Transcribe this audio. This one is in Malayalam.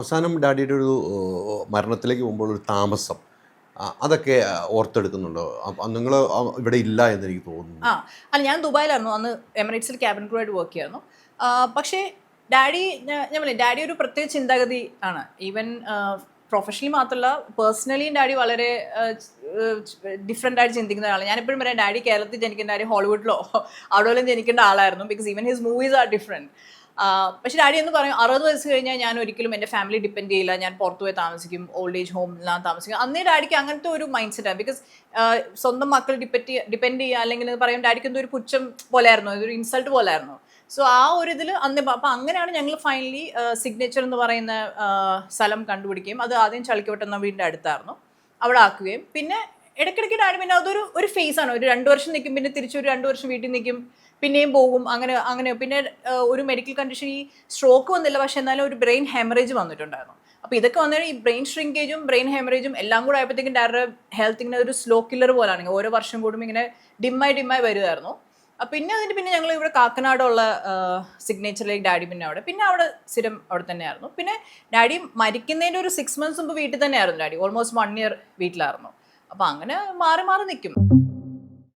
അവസാനം ഡാഡിയുടെ ഒരു മരണത്തിലേക്ക് പോകുമ്പോൾ ഒരു താമസം അതൊക്കെ ഓർത്തെടുക്കുന്നുണ്ടോ? നിങ്ങൾ ഇവിടെ ഇല്ല എന്ന് എനിക്ക് തോന്നുന്നു. അല്ല, ഞാൻ ദുബായിലായിരുന്നു അന്ന്. എമിറേറ്റ്സിൽ ക്യാബിൻ ക്രൂ ആയിട്ട് വർക്ക് ചെയ്യായിരുന്നു. പക്ഷേ ഡാഡി, ഞാൻ പറയാം, ഡാഡി ഒരു പ്രത്യേക ചിന്താഗതി ആണ്. ഈവൻ പ്രൊഫഷണലി മാത്രമല്ല, പേഴ്സണലിയും ഡാഡി വളരെ ഡിഫറെൻ്റ് ആയിട്ട് ചിന്തിക്കുന്ന ആളാണ്. ഞാനെപ്പോഴും പറയാം, ഡാഡി കേരളത്തിൽ ജനിക്കേണ്ട, ഡാഡി ഹോളിവുഡിലോ അവിടെ ജനിക്കേണ്ട ആളായിരുന്നു. Because even his movies are different. പക്ഷേ ഡാഡി എന്ന് പറയും, 60 വയസ്സ് കഴിഞ്ഞാൽ ഞാൻ ഒരിക്കലും എൻ്റെ ഫാമിലി ഡിപ്പെൻഡ് ചെയ്യില്ല, ഞാൻ പുറത്തു പോയി താമസിക്കും, ഓൾഡ് ഏജ് ഹോമിലാണ് താമസിക്കും. അന്നേ ഡാഡിക്ക് അങ്ങനത്തെ ഒരു മൈൻഡ് സെറ്റാണ്. ബിക്കോസ് സ്വന്തം മക്കൾ ഡിപ്പെൻഡ് ചെയ്യുക അല്ലെങ്കിൽ പറയും, ഡാഡിക്ക് എന്തോ ഒരു പുച്ഛം പോലെയായിരുന്നു, ഇതൊരു ഇൻസൾട്ട് പോലെയായിരുന്നു. സോ ആ ഒരു ഇതിൽ അന്ന് അപ്പം അങ്ങനെയാണ് ഞങ്ങൾ ഫൈനലി സിഗ്നേച്ചർ എന്ന് പറയുന്ന സ്ഥലം കണ്ടുപിടിക്കുകയും അത് ആദ്യം ചളിക്കവട്ടം എന്ന വീടിൻ്റെ അടുത്തായിരുന്നു, അവിടെ ആക്കുകയും പിന്നെ ഇടയ്ക്കിടയ്ക്ക് ഡാഡി പിന്നെ അതൊരു ഫേസാണ്. ഒരു 2 വർഷം നിൽക്കും, പിന്നെ തിരിച്ചൊരു 2 വർഷം വീട്ടിൽ നിൽക്കും, പിന്നെയും പോകും. അങ്ങനെ പിന്നെ ഒരു മെഡിക്കൽ കണ്ടീഷൻ, ഈ സ്ട്രോക്ക് വന്നില്ല, പക്ഷെ എന്നാലും ഒരു ബ്രെയിൻ ഹെമറേജ് വന്നിട്ടുണ്ടായിരുന്നു. അപ്പോൾ ഇതൊക്കെ വന്നാൽ ഈ ബ്രെയിൻ ഷ്രിങ്കേജും ബ്രെയിൻ ഹെമറേജും എല്ലാം കൂടെ ആയപ്പോഴത്തേക്കും ഡാഡിയുടെ ഹെൽത്ത് ഇങ്ങനെ ഒരു സ്ലോ കില്ലർ പോലാണ്. ഓരോ വർഷം കൂടും ഇങ്ങനെ ഡിമ്മായി വരുമായിരുന്നു. പിന്നെ പിന്നെ ഞങ്ങൾ ഇവിടെ കാക്കനാടുള്ള സിഗ്നേച്ചറിലേക്ക് ഡാഡി പിന്നെ അവിടെ സ്ഥിരം അവിടെ തന്നെയായിരുന്നു. പിന്നെ ഡാഡി മരിക്കുന്നതിൻ്റെ ഒരു 6 months മുമ്പ് വീട്ടിൽ തന്നെയായിരുന്നു ഡാഡി. ഓൾമോസ്റ്റ് 1 year വീട്ടിലായിരുന്നു. അപ്പോൾ അങ്ങനെ മാറി നിൽക്കും.